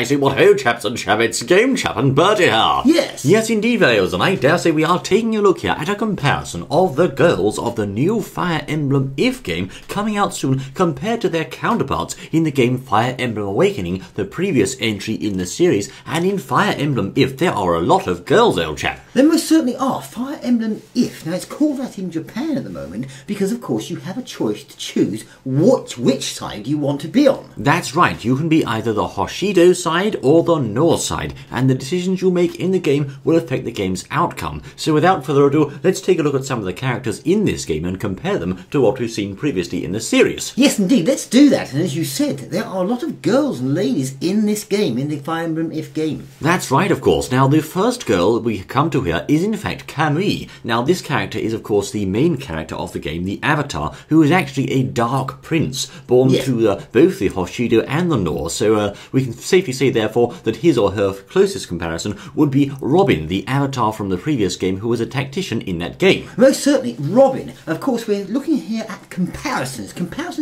I say, what ho, chaps and chabbits, Game Chap and Bertie here. Yes. Yes, indeed, fellows, and I dare say we are taking a look here at a comparison of the girls of the new Fire Emblem If game coming out soon compared to their counterparts in the game Fire Emblem Awakening, the previous entry in the series, and in Fire Emblem If there are a lot of girls, old chap. There most certainly are. Fire Emblem If. Now, it's called that in Japan at the moment because, of course, you have a choice to choose which side you want to be on. That's right, you can be either the Hoshido side or the North side, and the decisions you make in the game will affect the game's outcome. So without further ado, let's take a look at some of the characters in this game and compare them to what we've seen previously in the series. Yes, indeed, let's do that. And as you said, there are a lot of girls and ladies in this game, in the Fire Emblem If game. That's right, of course. Now, the first girl we come to here is in fact Kamui. Now, this character is, of course, the main character of the game, the Avatar, who is actually a Dark Prince, born to both the Hoshido and the North. So we can safely say, therefore, that his or her closest comparison would be Robin, the Avatar from the previous game, who was a tactician in that game. Most certainly, Robin. Of course, we're looking here at comparisons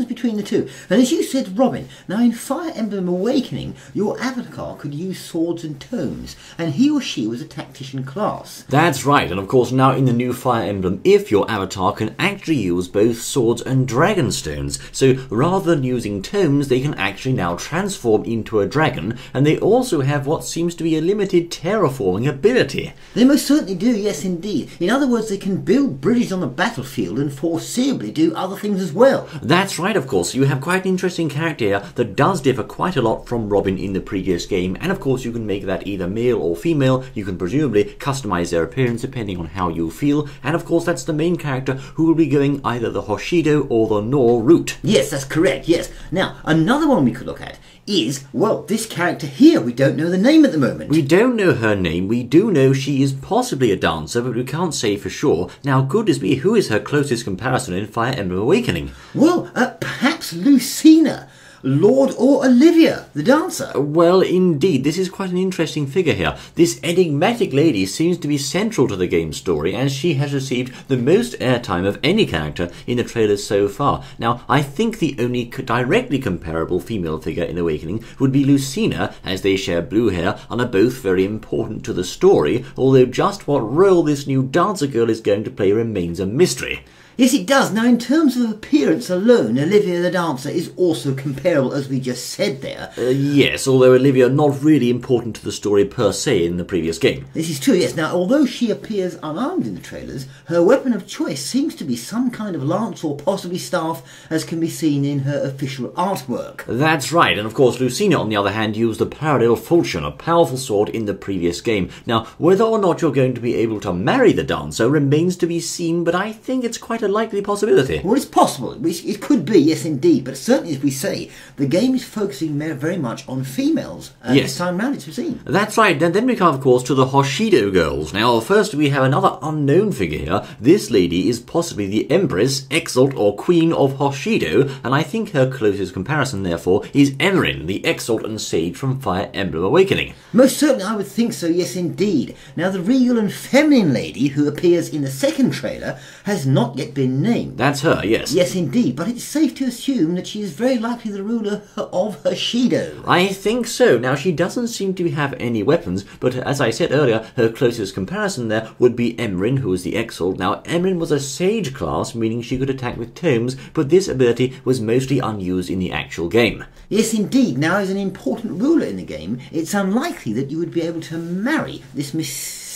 between the two. And as you said, Robin, now in Fire Emblem Awakening, your avatar could use swords and tomes, and he or she was a tactician class. That's right, and of course now in the new Fire Emblem If, your avatar can actually use both swords and dragon stones. So rather than using tomes, they can actually now transform into a dragon, and they also have what seems to be a limited terraforming ability. They most certainly do, yes indeed. In other words, they can build bridges on the battlefield and foreseeably do other things as well. That's right, of course. You have quite an interesting character here that does differ quite a lot from Robin in the previous game, and of course you can make that either male or female. You can presumably customize their appearance depending on how you feel, and of course that's the main character who will be going either the Hoshido or the Nor route. Yes, that's correct, yes. Now, another one we could look at is, well, this character here. We don't know the name at the moment. We don't know her name. We do know she is possibly a dancer, but we can't say for sure. Now, goodness me, who is her closest comparison in Fire Emblem Awakening? Well, perhaps Lucina, Lord or Olivia, the dancer. Well, indeed, this is quite an interesting figure here. This enigmatic lady seems to be central to the game's story, as she has received the most airtime of any character in the trailers so far. Now, I think the only directly comparable female figure in Awakening would be Lucina, as they share blue hair and are both very important to the story, although just what role this new dancer girl is going to play remains a mystery. Yes, it does. Now, in terms of appearance alone, Olivia the dancer is also comparable, as we just said there. Yes, although Olivia not really important to the story per se in the previous game. This is true, yes. Now, although she appears unarmed in the trailers, her weapon of choice seems to be some kind of lance or possibly staff, as can be seen in her official artwork. That's right, and of course Lucina, on the other hand, used the parallel falchion, a powerful sword in the previous game. Now, whether or not you're going to be able to marry the dancer remains to be seen, but I think it's quite a likely possibility. Well, it's possible. It could be, yes, indeed. But certainly, as we say, the game is focusing very much on females. This time round, it's seen. That's right. And then we come, of course, to the Hoshido girls. Now, first we have another unknown figure here. This lady is possibly the Empress, Exalt, or Queen of Hoshido, and I think her closest comparison, therefore, is Emerin, the Exalt and Sage from Fire Emblem Awakening. Most certainly, I would think so, yes, indeed. Now, the regal and feminine lady who appears in the second trailer has not yet been named. That's her, yes. Yes, indeed, but it's safe to assume that she is very likely the ruler of Hoshido. I think so. Now, she doesn't seem to have any weapons, but as I said earlier, her closest comparison there would be Emerin, who is the Exalt. Now, Emerin was a Sage class, meaning she could attack with tomes, but this ability was mostly unused in the actual game. Yes, indeed. Now, as an important ruler in the game, it's unlikely that you would be able to marry this mysterious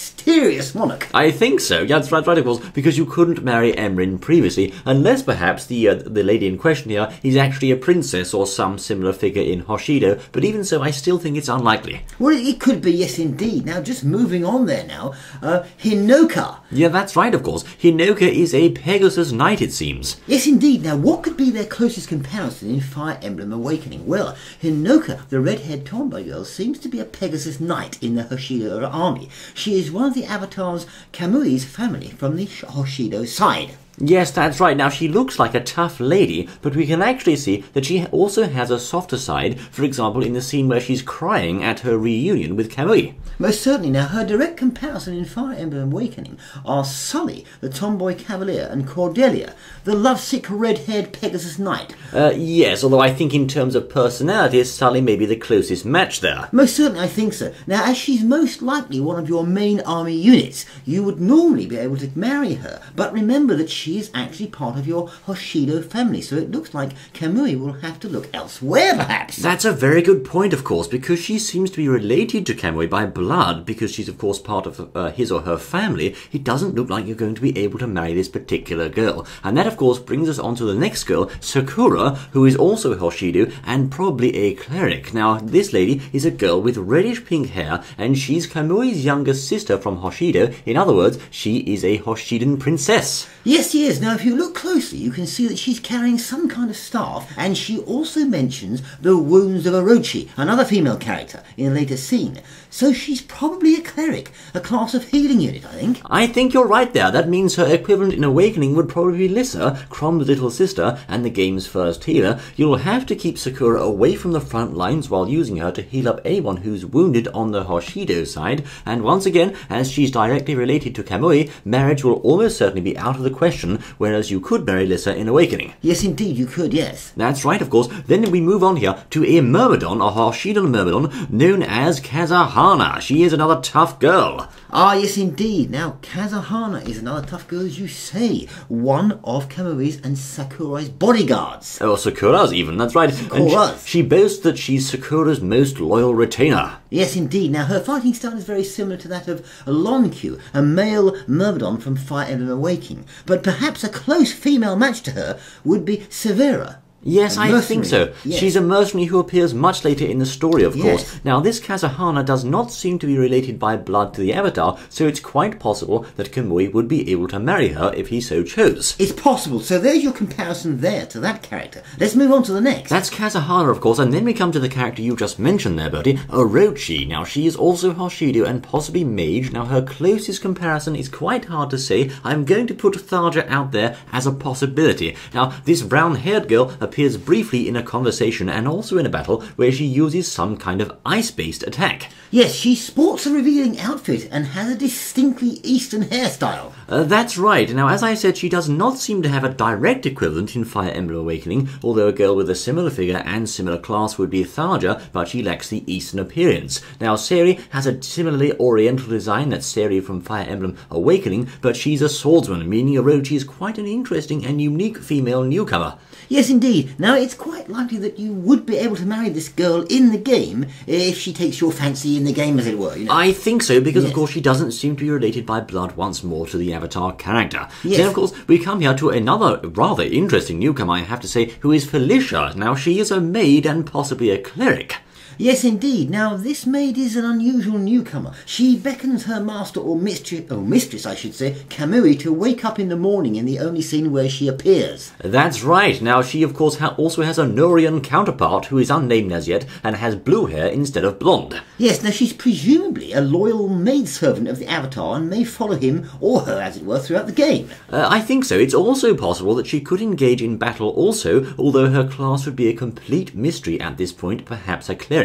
monarch. I think so. Yeah, that's right, of course, because you couldn't marry Emerin previously, unless perhaps the lady in question here is actually a princess or some similar figure in Hoshido, but even so, I still think it's unlikely. Well, it could be, yes, indeed. Now, just moving on there now, Hinoka. Yeah, that's right, of course. Hinoka is a Pegasus Knight, it seems. Yes, indeed. Now, what could be their closest comparison in Fire Emblem Awakening? Well, Hinoka, the red-haired tomboy girl, seems to be a Pegasus Knight in the Hoshido army. She is one of the avatars Kamui's family from the Hoshido side. Yes, that's right. Now, she looks like a tough lady, but we can actually see that she also has a softer side, for example, in the scene where she's crying at her reunion with Kamui. Most certainly. Now, her direct comparison in Fire Emblem Awakening are Sully, the tomboy cavalier, and Cordelia, the lovesick red-haired Pegasus knight. Yes, although I think in terms of personality, Sully may be the closest match there. Most certainly, I think so. Now, as she's most likely one of your main army units, you would normally be able to marry her, but remember that she is actually part of your Hoshido family, so it looks like Kamui will have to look elsewhere, perhaps. That's a very good point, of course, because she seems to be related to Kamui by blood, because she's, of course, part of his or her family. It doesn't look like you're going to be able to marry this particular girl. And that, of course, brings us on to the next girl, Sakura, who is also Hoshido and probably a cleric. Now, this lady is a girl with reddish-pink hair, and she's Kamui's younger sister from Hoshido. In other words, she is a Hoshidan princess. Yes, she is. Now, if you look closely, you can see that she's carrying some kind of staff, and she also mentions the wounds of Orochi, another female character, in a later scene. So she's probably a cleric, a class of healing unit, I think. I think you're right there. That means her equivalent in Awakening would probably be Lissa, Crom's little sister, and the game's first healer. You'll have to keep Sakura away from the front lines while using her to heal up anyone who's wounded on the Hoshido side, and once again, as she's directly related to Kamui, marriage will almost certainly be out of the question, whereas you could marry Lissa in Awakening. Yes, indeed, you could, yes. That's right, of course. Then we move on here to a Myrmidon, a Hoshidan Myrmidon, known as Kazuhana. She is another tough girl. Ah, yes, indeed. Now, Kazuhana is another tough girl, as you say. One of Kamui's and Sakurai's bodyguards. Oh, Sakura's even, that's right. Sakura's. And she boasts that she's Sakura's most loyal retainer. Yes, indeed. Now, her fighting style is very similar to that of Lonkyu, a male Myrmidon from Fire Emblem Awakening. But perhaps a close female match to her would be Severa. Yes, I think so. Yes. She's a mercenary who appears much later in the story, of course. Yes. Now, this Kazuhana does not seem to be related by blood to the Avatar, so it's quite possible that Kamui would be able to marry her if he so chose. It's possible. So there's your comparison there to that character. Let's move on to the next. That's Kazuhana, of course, and then we come to the character you just mentioned there, Bertie, Orochi. Now, she is also Hoshido and possibly mage. Now, her closest comparison is quite hard to say. I'm going to put Tharja out there as a possibility. Now, this brown-haired girl appears briefly in a conversation and also in a battle where she uses some kind of ice-based attack. Yes, she sports a revealing outfit and has a distinctly Eastern hairstyle. That's right. Now, as I said, she does not seem to have a direct equivalent in Fire Emblem Awakening, although a girl with a similar figure and similar class would be Tharja, but she lacks the Eastern appearance. Now, Seri has a similarly oriental design, that's Seri from Fire Emblem Awakening, but she's a swordsman, meaning Orochi is quite an interesting and unique female newcomer. Yes, indeed. Now, it's quite likely that you would be able to marry this girl in the game if she takes your fancy in the game, as it were. You know? I think so, because Yes. of course she doesn't seem to be related by blood once more to the Avatar character. Yes. Then of course we come here to another rather interesting newcomer, I have to say, who is Felicia. Now she is a maid and possibly a cleric. Yes, indeed. Now, this maid is an unusual newcomer. She beckons her master or mistress, I should say, Kamui, to wake up in the morning in the only scene where she appears. That's right. Now she of course also has a Norian counterpart who is unnamed as yet and has blue hair instead of blonde. Yes, now she's presumably a loyal maidservant of the Avatar and may follow him, or her as it were, throughout the game. I think so. It's also possible that she could engage in battle also, although her class would be a complete mystery at this point, perhaps a cleric.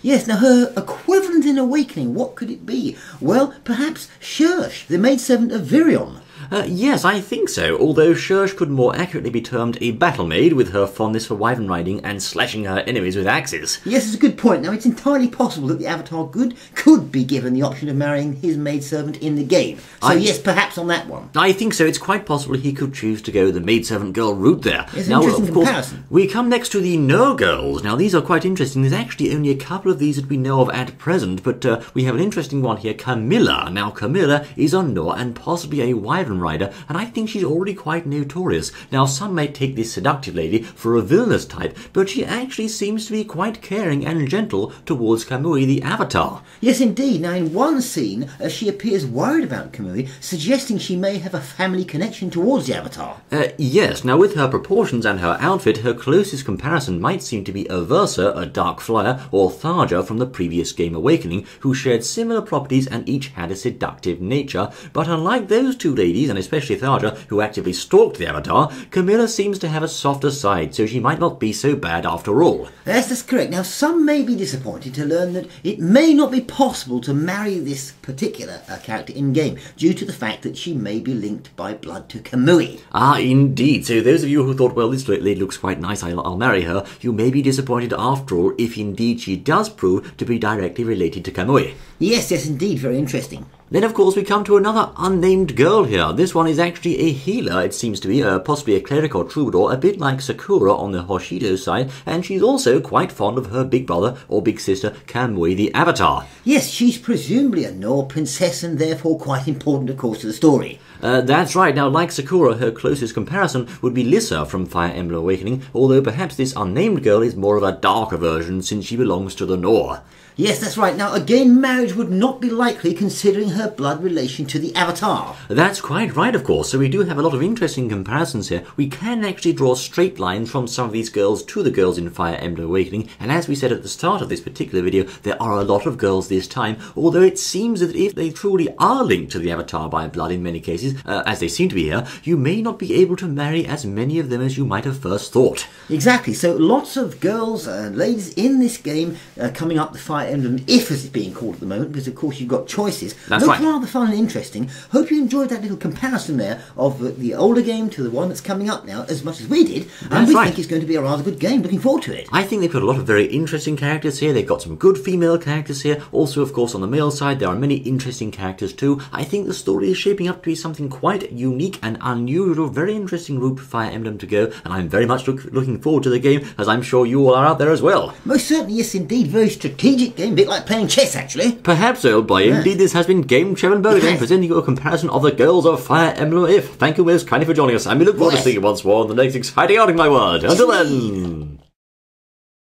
Yes, now her equivalent in Awakening, what could it be? Well, perhaps Shursh, the maidservant of Virion. Yes, I think so, although Shursh could more accurately be termed a battle maid with her fondness for wyvern riding and slashing her enemies with axes. Yes, it's a good point. Now, it's entirely possible that the Avatar Good could be given the option of marrying his maidservant in the game. So, yes, perhaps on that one. I think so. It's quite possible he could choose to go the maidservant girl route there. It's an interesting comparison. We come next to the No girls. Now, these are quite interesting. There's actually only a couple of these that we know of at present, but we have an interesting one here, Camilla. Now, Camilla is a No and possibly a wyvern rider, and I think she's already quite notorious. Now, some may take this seductive lady for a villainous type, but she actually seems to be quite caring and gentle towards Kamui the Avatar. Yes, indeed. Now, in one scene, she appears worried about Kamui, suggesting she may have a family connection towards the Avatar. Yes, now with her proportions and her outfit, her closest comparison might seem to be Aversa, a dark flyer, or Tharja from the previous game Awakening, who shared similar properties and each had a seductive nature, but unlike those two ladies, ladies, and especially Tharja, who actively stalked the Avatar, Camilla seems to have a softer side, so she might not be so bad after all. Yes, that's correct. Now, some may be disappointed to learn that it may not be possible to marry this particular character in-game, due to the fact that she may be linked by blood to Kamui. Ah, indeed. So those of you who thought, well, this lady looks quite nice, I'll marry her, you may be disappointed after all if indeed she does prove to be directly related to Kamui. Yes, indeed. Very interesting. Then, of course, we come to another unnamed girl here. This one is actually a healer, it seems to be, possibly a cleric or troubadour, a bit like Sakura on the Hoshido side, and she's also quite fond of her big brother or big sister, Kamui the Avatar. Yes, she's presumably a Nor princess and therefore quite important, of course, to the story. That's right. Now, like Sakura, her closest comparison would be Lissa from Fire Emblem Awakening, although perhaps this unnamed girl is more of a darker version since she belongs to the Nor. Yes, that's right. Now, again, marriage would not be likely considering her blood relation to the Avatar. That's quite right, of course. So we do have a lot of interesting comparisons here. We can actually draw straight lines from some of these girls to the girls in Fire Emblem Awakening. And as we said at the start of this particular video, there are a lot of girls this time, although it seems that if they truly are linked to the Avatar by blood in many cases, as they seem to be here, you may not be able to marry as many of them as you might have first thought. Exactly. So lots of girls and ladies in this game coming up the Fire Emblem, if as it's being called at the moment, because of course you've got choices. That's right. Rather fun and interesting. Hope you enjoyed that little comparison there of the older game to the one that's coming up now as much as we did. And we think it's going to be a rather good game. Looking forward to it. I think they've got a lot of very interesting characters here. They've got some good female characters here. Also, of course, on the male side, there are many interesting characters too. I think the story is shaping up to be something quite unique and unusual. Very interesting route for Fire Emblem to go. And I'm very much looking forward to the game, as I'm sure you all are out there as well. Most certainly, yes indeed. Very strategic game, a bit like playing chess actually. Perhaps, old boy. Yeah. Indeed, this has been Game Chairman Bowden presenting you a comparison of the girls of Fire Emblem If. Thank you most kindly for joining us, and we look forward to seeing you once more on the next exciting outing, my word. Until then...